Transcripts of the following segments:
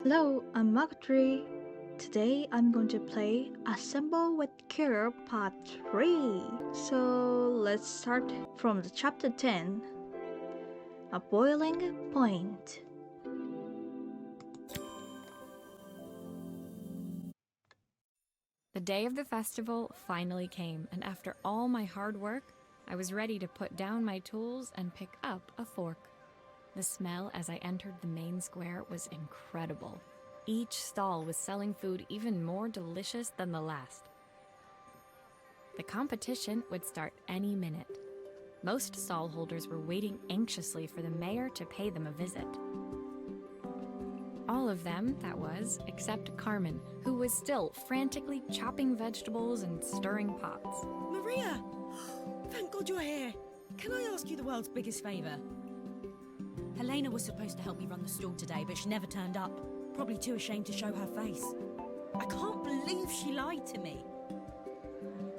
Hello, I'm Margottry. Today I'm going to play Assemble with Care Part 3. So let's start from the chapter 10. A boiling point. The day of the festival finally came, and after all my hard work, I was ready to put down my tools and pick up a fork. The smell as I entered the main square was incredible. Each stall was selling food even more delicious than the last. The competition would start any minute. Most stall holders were waiting anxiously for the mayor to pay them a visit. All of them, that was, except Carmen, who was still frantically chopping vegetables and stirring pots. Maria! Thank God you're here. Can I ask you the world's biggest favour? Helena was supposed to help me run the stall today, but she never turned up. Probably too ashamed to show her face. I can't believe she lied to me.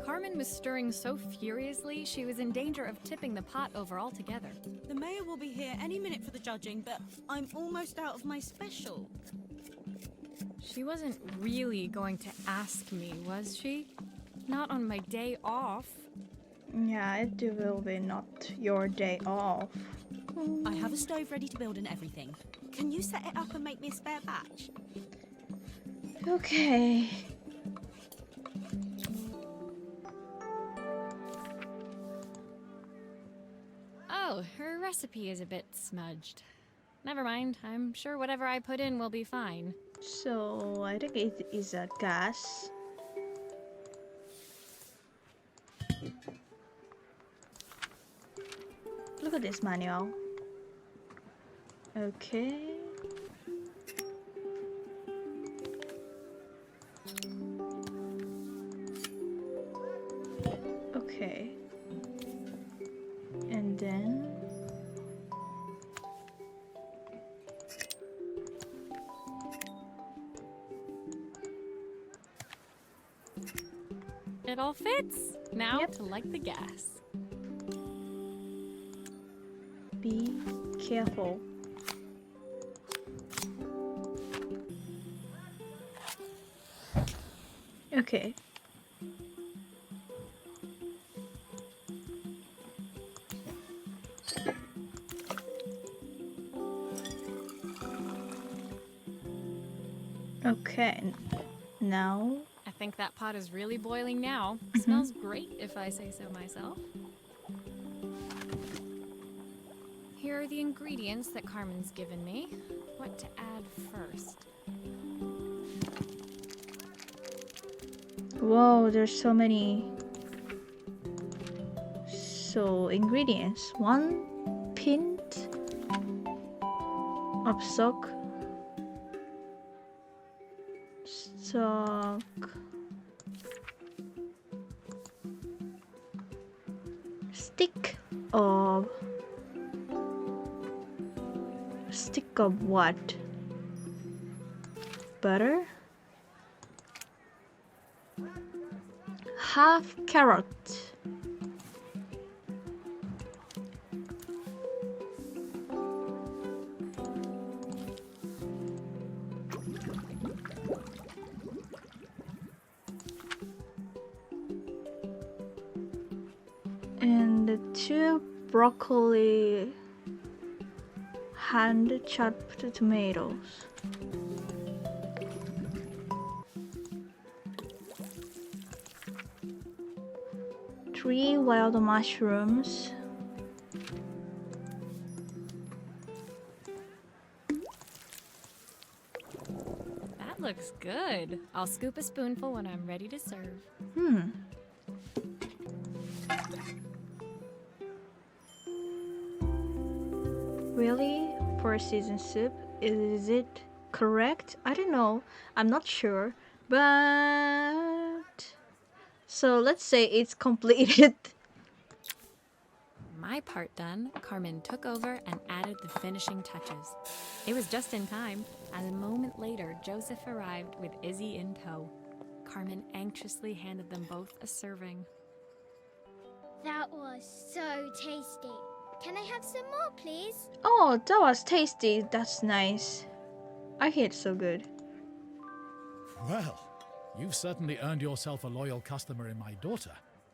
Carmen was stirring so furiously she was in danger of tipping the pot over altogether. The mayor will be here any minute for the judging, but I'm almost out of my special. She wasn't really going to ask me, was she? Not on my day off. Yeah, it will be not your day off. I have a stove ready to build and everything. Can you set it up and make me a spare batch? Okay. Oh, her recipe is a bit smudged. Never mind, I'm sure whatever I put in will be fine. So I think it is a gas. Look at this manual. Okay. Okay. And then It all fits. Now Yep. to light the gas. be careful. Okay. Okay. Now. I think that pot is really boiling now. Smells great if I say so myself. Here are the ingredients that Carmen's given me. What to add first? Whoa, there's so many. So ingredients. 1 pint of stock. Stick of what? Butter. Half carrot. And 2 broccoli hand chopped tomatoes. 3 wild mushrooms. That looks good. I'll scoop a spoonful when I'm ready to serve. Really? For a seasoned soup? Is it correct? I don't know. I'm not sure. But so let's say it's completed. My part done, Carmen took over and added the finishing touches. It was just in time, as a moment later, Joseph arrived with Izzy in tow. Carmen anxiously handed them both a serving. That was so tasty. Can I have some more, please? Oh, that was tasty. That's nice. I hate so good. Well, you've certainly earned yourself a loyal customer in my daughter.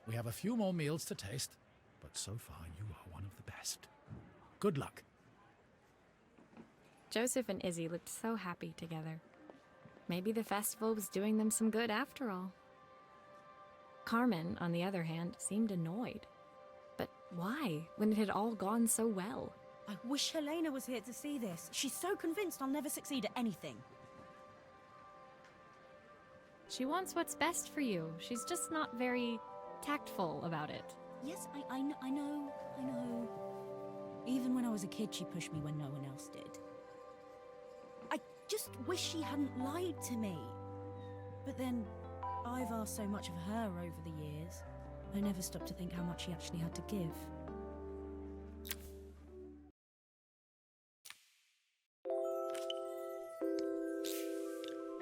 We have a few more meals to taste, but so far you are one of the best. Good luck. Joseph and Izzy looked so happy together. Maybe the festival was doing them some good after all. Carmen, on the other hand, seemed annoyed. But why, when it had all gone so well? I wish Helena was here to see this. She's so convinced I'll never succeed at anything. She wants what's best for you. She's just not very tactful about it. Yes, I know. Even when I was a kid, she pushed me when no one else did. I just wish she hadn't lied to me. But then, I've asked so much of her over the years. I never stopped to think how much she actually had to give.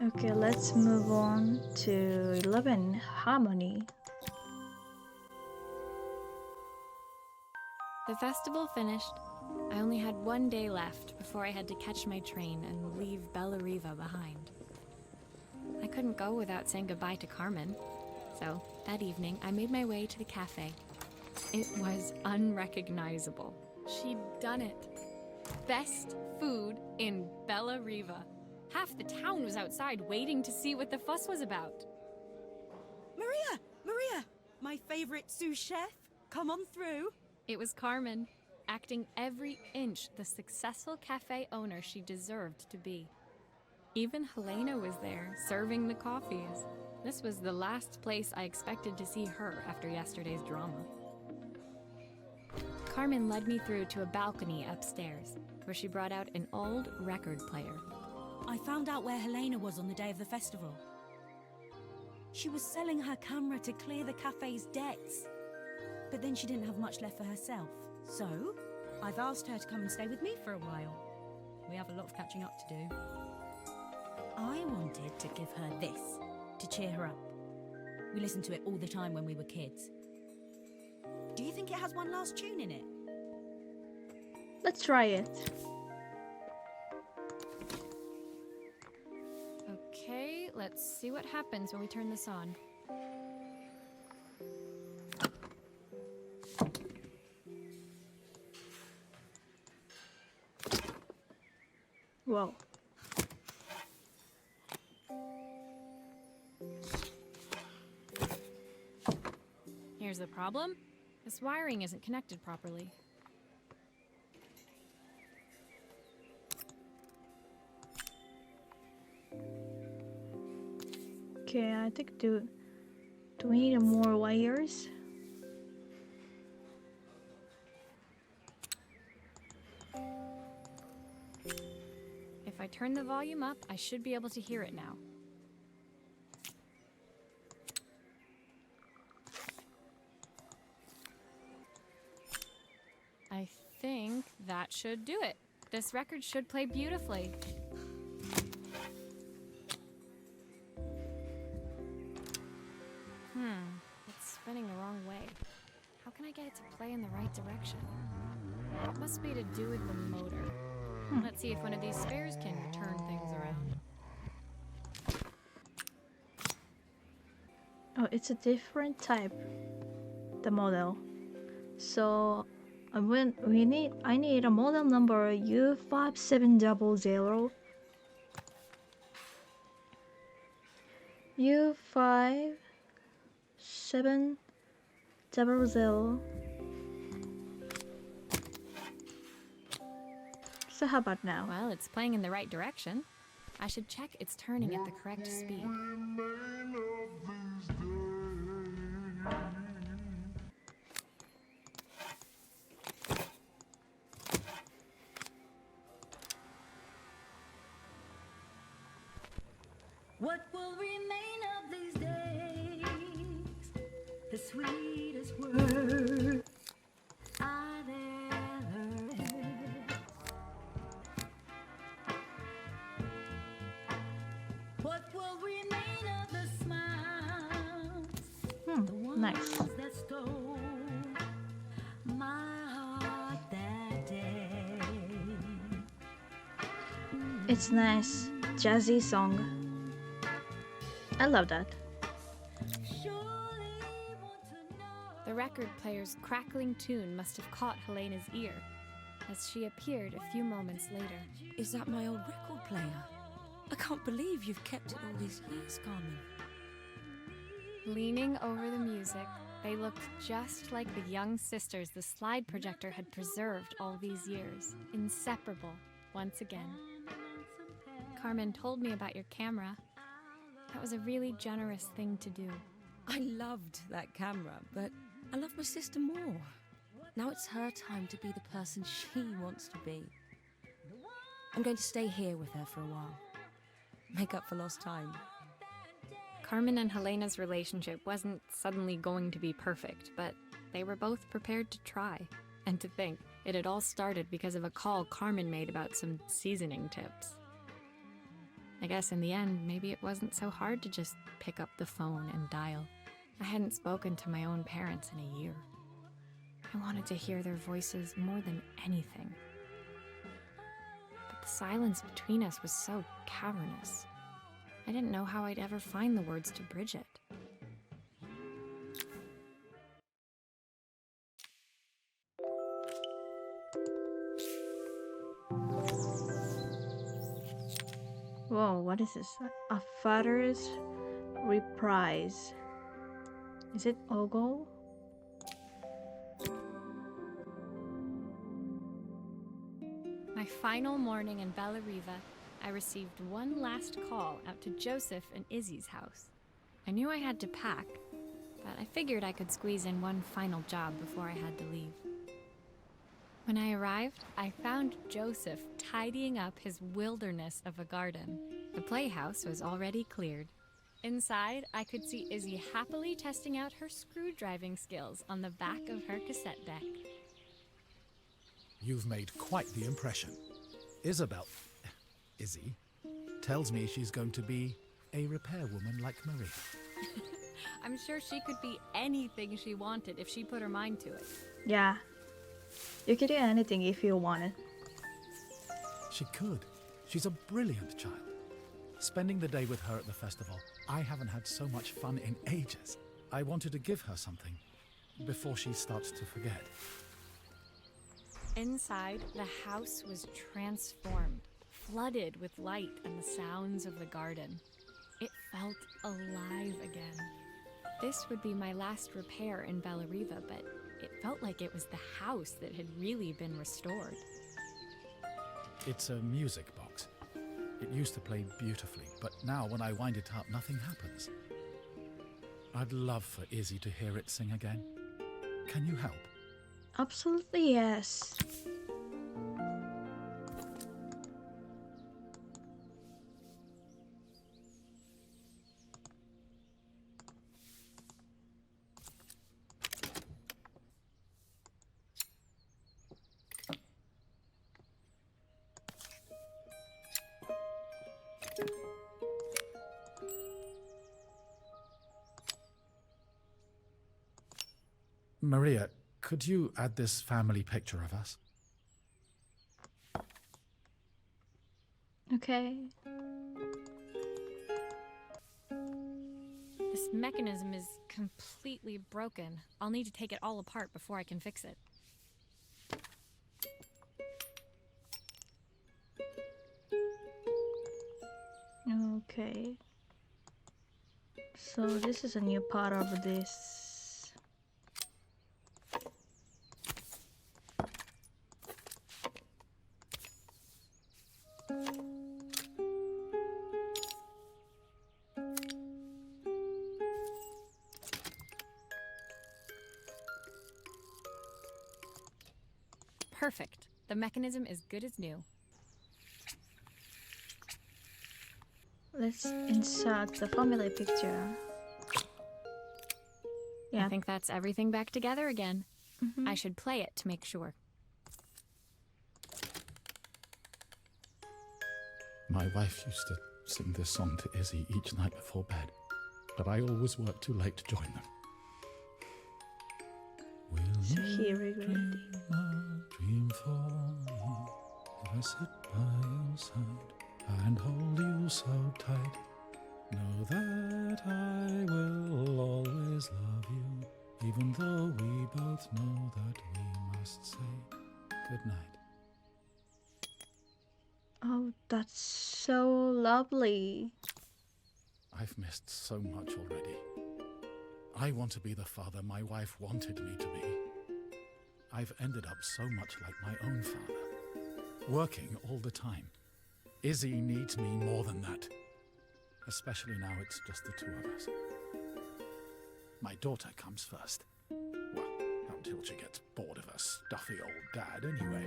Okay, let's move on to 11, Harmony. The festival finished. I only had one day left before I had to catch my train and leave Bellariva behind. I couldn't go without saying goodbye to Carmen. So, that evening, I made my way to the cafe. It was unrecognizable. She'd done it. Best food in Bellariva. Half the town was outside waiting to see what the fuss was about. Maria! My favorite sous chef. Come on through. It was Carmen, acting every inch the successful cafe owner she deserved to be. Even Helena was there, serving the coffees. This was the last place I expected to see her after yesterday's drama. Carmen led me through to a balcony upstairs, where she brought out an old record player. I found out where Helena was on the day of the festival. She was selling her camera to clear the cafe's debts. But then she didn't have much left for herself. So, I've asked her to come and stay with me for a while. We have a lot of catching up to do. I wanted to give her this, to cheer her up. We listened to it all the time when we were kids. Do you think it has one last tune in it? Let's try it. Okay, let's see what happens when we turn this on. Whoa. Here's the problem. This wiring isn't connected properly. Okay, I think do we need more wires? If I turn the volume up, I should be able to hear it now. I think that should do it. This record should play beautifully. It's spinning the wrong way. How can I get it to play in the right direction? It must be to do with the motor. Let's see if one of these spares can turn things around. Oh, it's a different type, the model. So I need a model number U5700. U5700. So how about now? Well, it's playing in the right direction. I should check it's turning at the correct speed. What will remain of these days? The sweetest word I've ever heard. What will remain of the smiles? The ones Nice. that stole my heart that day. It's nice. jazzy song. I love that. The record player's crackling tune must have caught Helena's ear, as she appeared a few moments later. Is that my old record player? I can't believe you've kept it all these years, Carmen. Leaning over the music, they looked just like the young sisters the slide projector had preserved all these years, inseparable once again. Carmen told me about your camera. That was a really generous thing to do. I loved that camera, but I love my sister more. Now it's her time to be the person she wants to be. I'm going to stay here with her for a while. Make up for lost time. Carmen and Helena's relationship wasn't suddenly going to be perfect, but they were both prepared to try. And to think, it had all started because of a call Carmen made about some seasoning tips. I guess in the end, maybe it wasn't so hard to just pick up the phone and dial. I hadn't spoken to my own parents in a year. I wanted to hear their voices more than anything. But the silence between us was so cavernous. I didn't know how I'd ever find the words to bridge it. Whoa, what is this? A father's reprise. Is it Ogo? My final morning in Bella Riva, I received one last call out to Joseph and Izzy's house. I knew I had to pack, but I figured I could squeeze in one final job before I had to leave. When I arrived, I found Joseph tidying up his wilderness of a garden. The playhouse was already cleared. Inside, I could see Izzy happily testing out her screw-driving skills on the back of her cassette deck. You've made quite the impression. Izzy, tells me she's going to be a repairwoman like Marie. I'm sure she could be anything she wanted if she put her mind to it. Yeah. You could do anything if you wanted. She could. She's a brilliant child. Spending the day with her at the festival, I haven't had so much fun in ages. I wanted to give her something before she starts to forget. Inside, the house was transformed, flooded with light and the sounds of the garden. It felt alive again. This would be my last repair in Bella Riva, but it felt like it was the house that had really been restored. It's a music box. It used to play beautifully, but now when I wind it up, nothing happens. I'd love for Izzy to hear it sing again. Can you help? Absolutely yes. Maria, could you add this family picture of us? Okay. This mechanism is completely broken. I'll need to take it all apart before I can fix it. Okay. So this is a new part of this. Perfect. The mechanism is good as new. Let's insert the family picture. Yeah. I think that's everything back together again. Mhm. I should play it to make sure. My wife used to sing this song to Izzy each night before bed, but I always worked too late to join them. Will So you he regretted it. dream for me if I sit by your side? and hold you so tight. Know that I will always love you, even though we both know that we must say goodnight. Oh, that's so lovely. I've missed so much already. I want to be the father my wife wanted me to be. I've ended up so much like my own father, working all the time. Izzy needs me more than that, especially now it's just the two of us. My daughter comes first. Well, until she gets bored of her stuffy old dad anyway.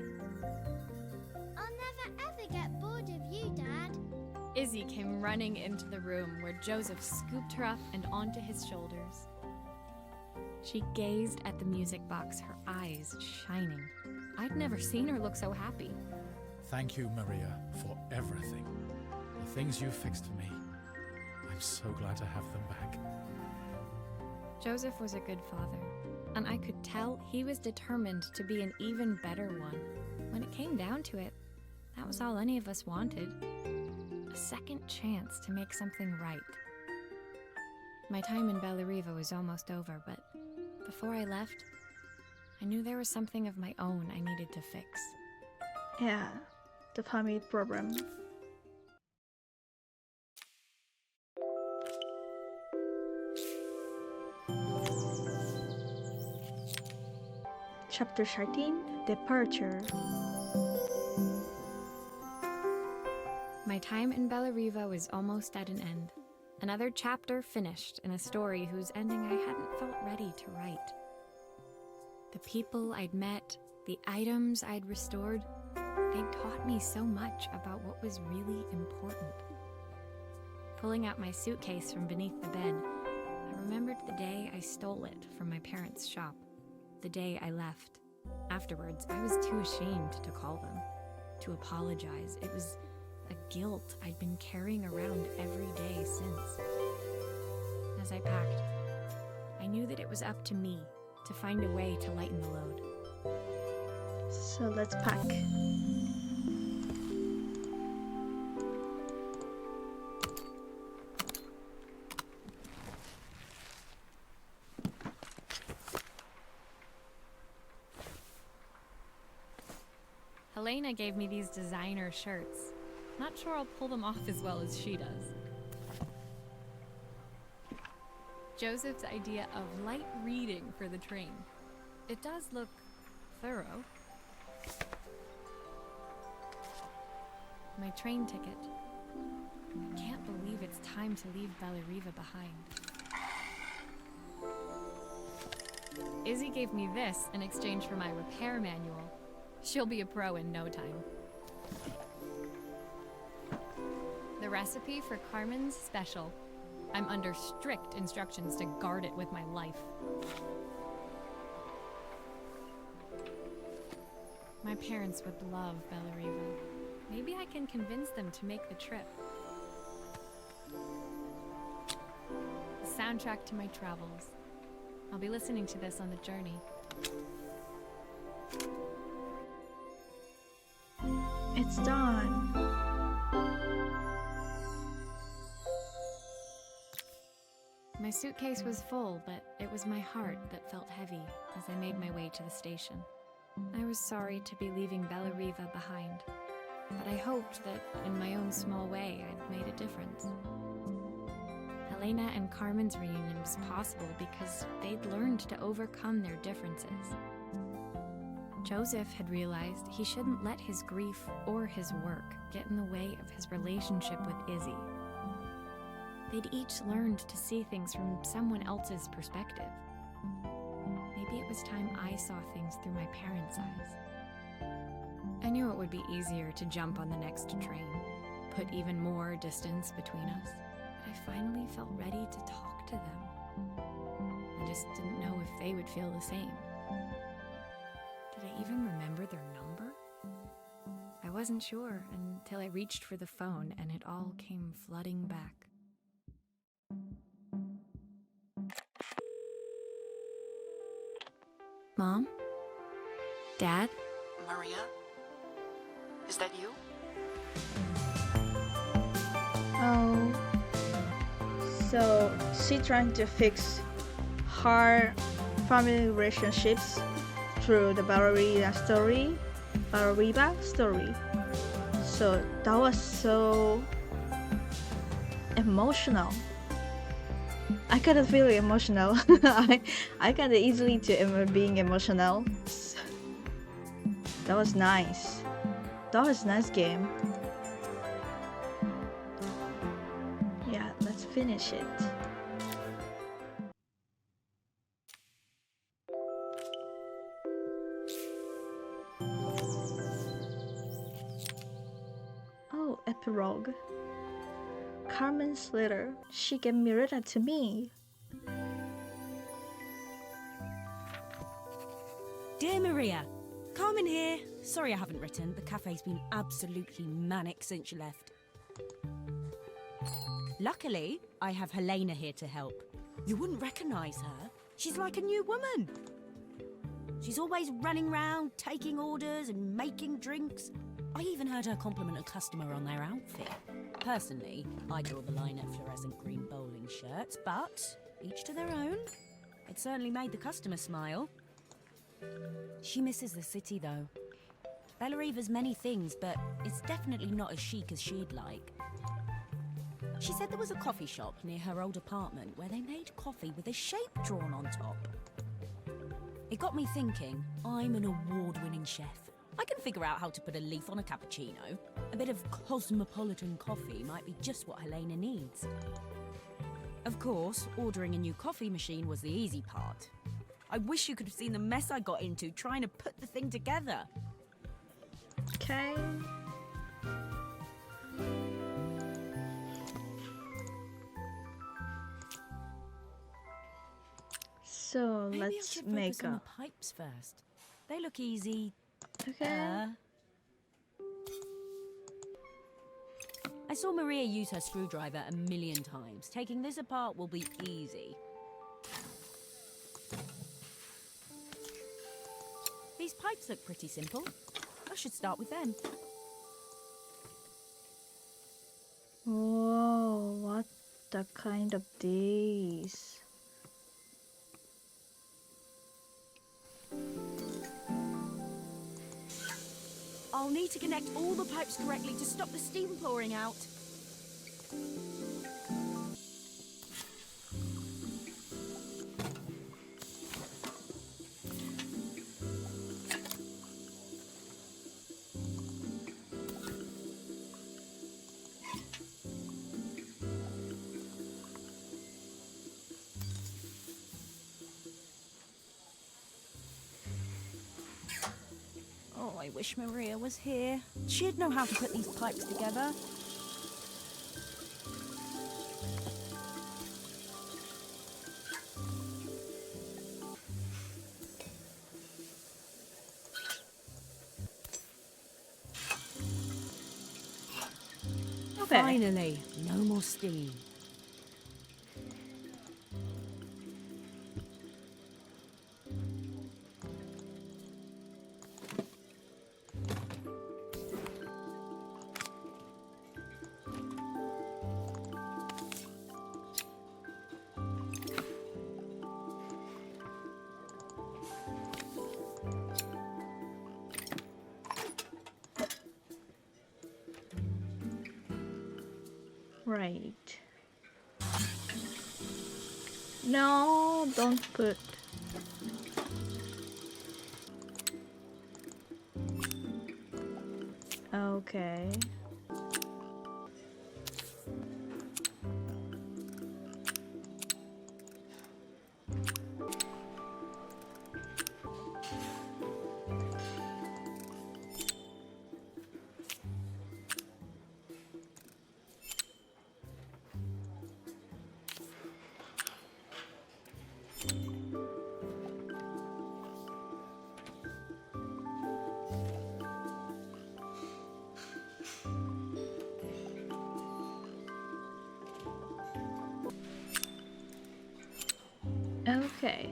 I'll never ever get bored of you, Dad. Izzy came running into the room where Joseph scooped her up and onto his shoulders. She gazed at the music box, her eyes shining. I'd never seen her look so happy. Thank you, Maria, for everything. The things you fixed for me. I'm so glad to have them back. Joseph was a good father, and I could tell he was determined to be an even better one. When it came down to it, that was all any of us wanted. A second chance to make something right. My time in Bellariva was almost over, but before I left, I knew there was something of my own I needed to fix. Yeah, the family problem. Chapter 13, Departure. My time in Bellariva was almost at an end. Another chapter finished in a story whose ending I hadn't felt ready to write. The people I'd met, the items I'd restored, they'd taught me so much about what was really important. Pulling out my suitcase from beneath the bed, I remembered the day I stole it from my parents' shop, the day I left. Afterwards, I was too ashamed to call them, to apologize. It was a guilt I'd been carrying around every day since. As I packed, I knew that it was up to me to find a way to lighten the load. So let's pack. Helena gave me these designer shirts. Not sure I'll pull them off as well as she does. Joseph's idea of light reading for the train. It does look thorough. My train ticket. I can't believe it's time to leave Bellariva behind. Izzy gave me this in exchange for my repair manual. She'll be a pro in no time. The recipe for Carmen's special. I'm under strict instructions to guard it with my life. My parents would love Bellariva. Maybe I can convince them to make the trip. The soundtrack to my travels. I'll be listening to this on the journey. It's done. My suitcase was full, but it was my heart that felt heavy as I made my way to the station. I was sorry to be leaving Bellariva behind, but I hoped that in my own small way I'd made a difference. Helena and Carmen's reunion was possible because they'd learned to overcome their differences. Joseph had realized he shouldn't let his grief or his work get in the way of his relationship with Izzy. They'd each learned to see things from someone else's perspective. Maybe it was time I saw things through my parents' eyes. I knew it would be easier to jump on the next train, put even more distance between us, but I finally felt ready to talk to them. I just didn't know if they would feel the same. Did I even remember their number? I wasn't sure until I reached for the phone and it all came flooding back. Mom? Dad? Maria? Is that you? So she trying to fix her family relationships through the Balleriba story. So that was so emotional. I got feel emotional. I got easily to being emotional. That was nice. That was a nice game. Yeah, let's finish it. Oh, epilogue. Carmen's letter. She gave Miranda to me. Dear Maria, Carmen here. Sorry I haven't written. The cafe's been absolutely manic since you left. Luckily, I have Helena here to help. You wouldn't recognise her. She's like a new woman. She's always running around, taking orders and making drinks. I even heard her compliment a customer on their outfit. Personally, I draw the line at fluorescent green bowling shirts, but each to their own. It certainly made the customer smile. She misses the city, though. Bellariva's many things, but it's definitely not as chic as she'd like. She said there was a coffee shop near her old apartment where they made coffee with a shape drawn on top. It got me thinking, I'm an award-winning chef. I can figure out how to put a leaf on a cappuccino. A bit of cosmopolitan coffee might be just what Helena needs. Of course, ordering a new coffee machine was the easy part. I wish you could have seen the mess I got into trying to put the thing together. Okay. So Maybe I let's should make focus on a. the pipes first. They look easy. Okay. I saw Maria use her screwdriver a million times. Taking this apart will be easy. These pipes look pretty simple. I should start with them. Whoa, what the kind of these? I'll need to connect all the pipes correctly to stop the steam pouring out. Oh, I wish Maria was here. She'd know how to put these pipes together. Okay. Finally, no more steam. Right. No, don't put. Okay. Okay.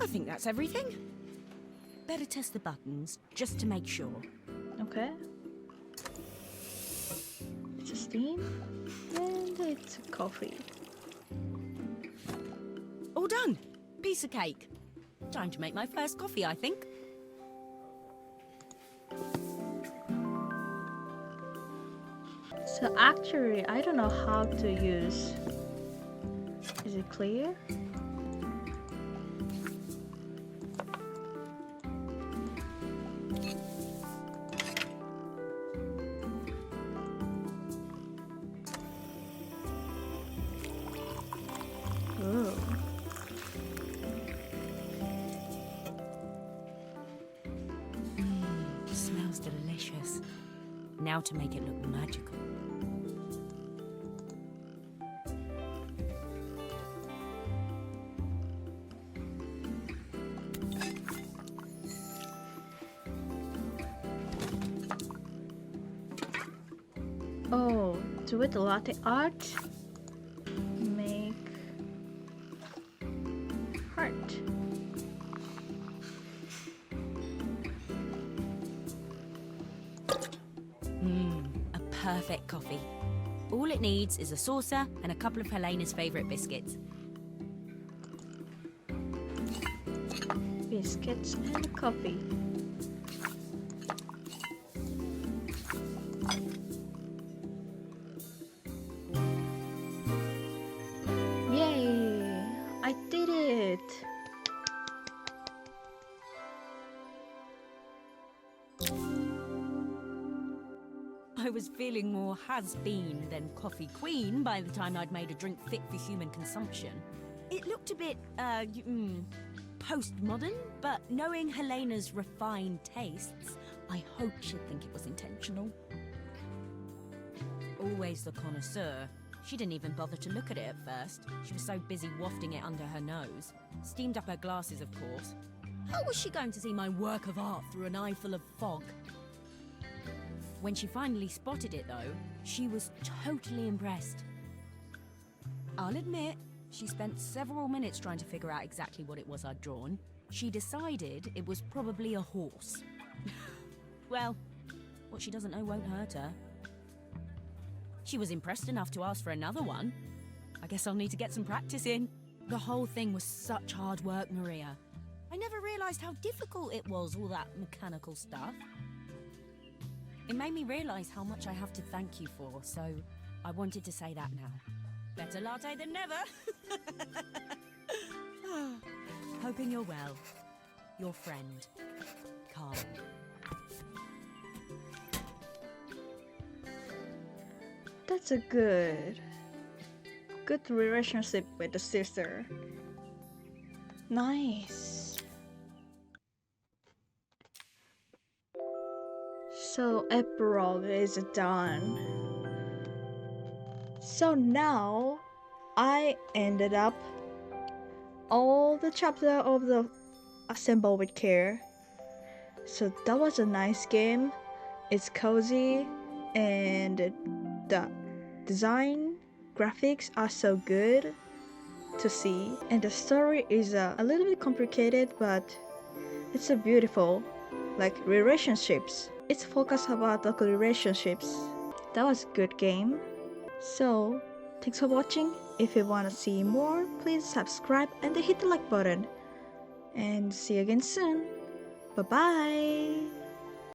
I think that's everything. Better test the buttons, just to make sure. Okay. It's a steam and it's a coffee. All done. Piece of cake. Time to make my first coffee, I think. So actually, I don't know how to use. Is it clear? Ooh. Smells delicious. Now to make it look magical. Oh, do it the latte art. Make heart. A perfect coffee. All it needs is a saucer and a couple of Helena's favourite biscuits. Biscuits and coffee. Yay! I did it! I was feeling more has-been than coffee queen by the time I'd made a drink fit for human consumption. It looked a bit, postmodern, but knowing Helena's refined tastes, I hope she'd think it was intentional. Always the connoisseur. She didn't even bother to look at it at first. She was so busy wafting it under her nose. Steamed up her glasses, of course. How was she going to see my work of art through an eye full of fog? When she finally spotted it, though, she was totally impressed. I'll admit, she spent several minutes trying to figure out exactly what it was I'd drawn. She decided it was probably a horse. Well, what she doesn't know won't hurt her. She was impressed enough to ask for another one. I guess I'll need to get some practice in. The whole thing was such hard work, Maria. I never realised how difficult it was, all that mechanical stuff. It made me realise how much I have to thank you for, so I wanted to say that now. Better latte than never. Hoping you're well. Your friend, Carl. That's a good relationship with the sister. Nice. So epilogue is done. So now I ended up all the chapter of the Assemble with Care. So that was a nice game. It's cozy and the design graphics are so good to see, and the story is a little bit complicated, but it's a beautiful, like, relationships. It's focused about the relationships. That was a good game. So thanks for watching. If you want to see more, please subscribe and hit the like button, and see you again soon. Bye bye.